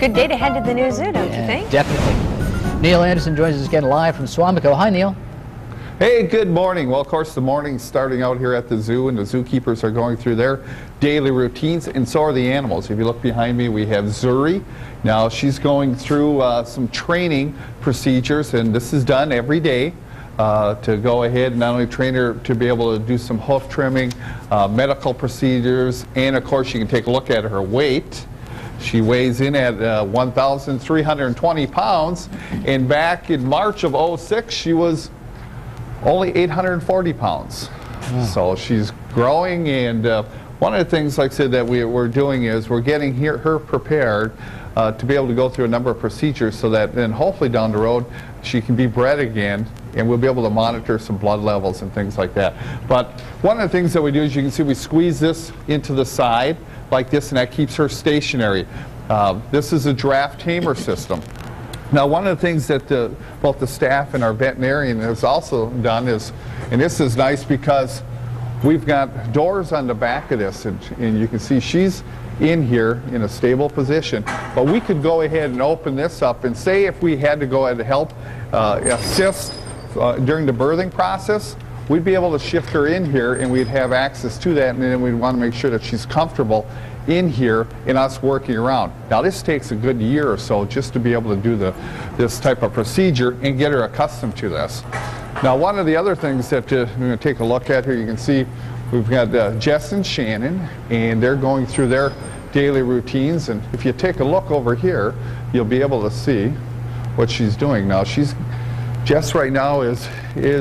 Good day to head to the new zoo, don't you think? Definitely. Neil Anderson joins us again live from Swamico. Hi, Neil. Hey, good morning. Well, of course, the morning's starting out here at the zoo, and the zookeepers are going through their daily routines, and so are the animals. If you look behind me, we have Zuri. Now, she's going through some training procedures, and this is done every day to go ahead and not only train her to be able to do some hoof trimming, medical procedures, and of course, you can take a look at her weight. She weighs in at 1,320 pounds, and back in March of '06, she was only 840 pounds. So she's growing, and one of the things, like I said, that we're doing is we're getting her prepared to be able to go through a number of procedures so that then hopefully down the road she can be bred again, and we'll be able to monitor some blood levels and things like that. But one of the things that we do is, you can see, we squeeze this into the side like this, and that keeps her stationary. This is a giraffe tamer system. Now, one of the things that both the staff and our veterinarian has also done is, and this is nice because we've got doors on the back of this, and you can see she's in here in a stable position. But we could go ahead and open this up, and say if we had to go ahead and help assist during the birthing process, we'd be able to shift her in here, and we'd have access to that, and then we'd want to make sure that she's comfortable in here and us working around. Now, this takes a good year or so just to be able to do this type of procedure and get her accustomed to this. Now, one of the other things that we're going to take a look at here, you can see we've got Jess and Shannon, and they're going through their daily routines. And if you take a look over here, you'll be able to see what she's doing. Now, Jess right now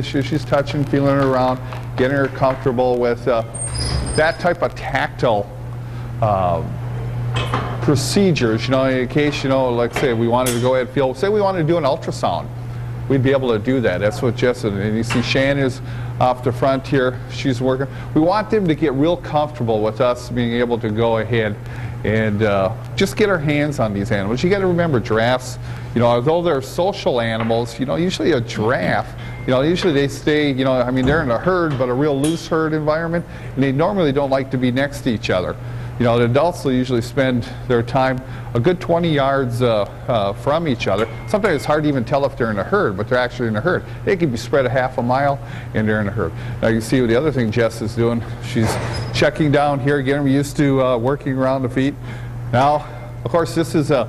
she's touching, feeling her around, getting her comfortable with that type of tactile procedures, in case, like say we wanted to go ahead and say we wanted to do an ultrasound, we'd be able to do that. That's what Jess did. And you see Shannon is off the front here. She's working. We want them to get real comfortable with us being able to go ahead and just get our hands on these animals. You got to remember, giraffes, although they're social animals, usually a giraffe, usually they stay, I mean, they're in a herd, but a real loose herd environment, and they normally don't like to be next to each other. The adults will usually spend their time a good 20 yards from each other. Sometimes it's hard to even tell if they're in a herd, but they're actually in a herd. They can be spread a half a mile, and they're in a herd. Now, you see the other thing Jess is doing. She's checking down here, getting them used to working around the feet. Now, of course, this is a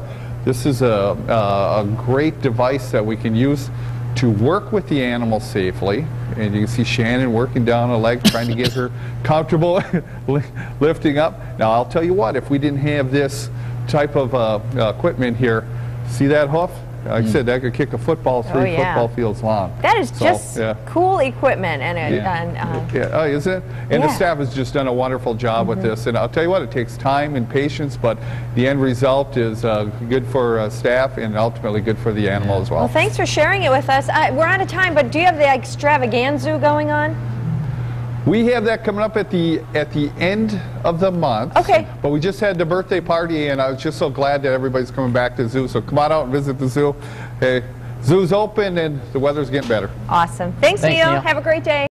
great device that we can use to work with the animal safely. And you can see Shannon working down a leg, trying to get her comfortable lifting up. Now, I'll tell you what, if we didn't have this type of equipment here, see that hoof? Like I said, that could kick a football 3 football fields long. That is just cool equipment. And is it? And the staff has just done a wonderful job with this. And I'll tell you what, it takes time and patience, but the end result is good for staff and ultimately good for the animal as well. Well, thanks for sharing it with us. We're out of time, but do you have the extravaganza going on? We have that coming up at the end of the month. Okay. But we just had the birthday party, and I was just so glad that everybody's coming back to the zoo. So come on out and visit the zoo. Hey, zoo's open, and the weather's getting better. Awesome. Thanks, Neil. Have a great day.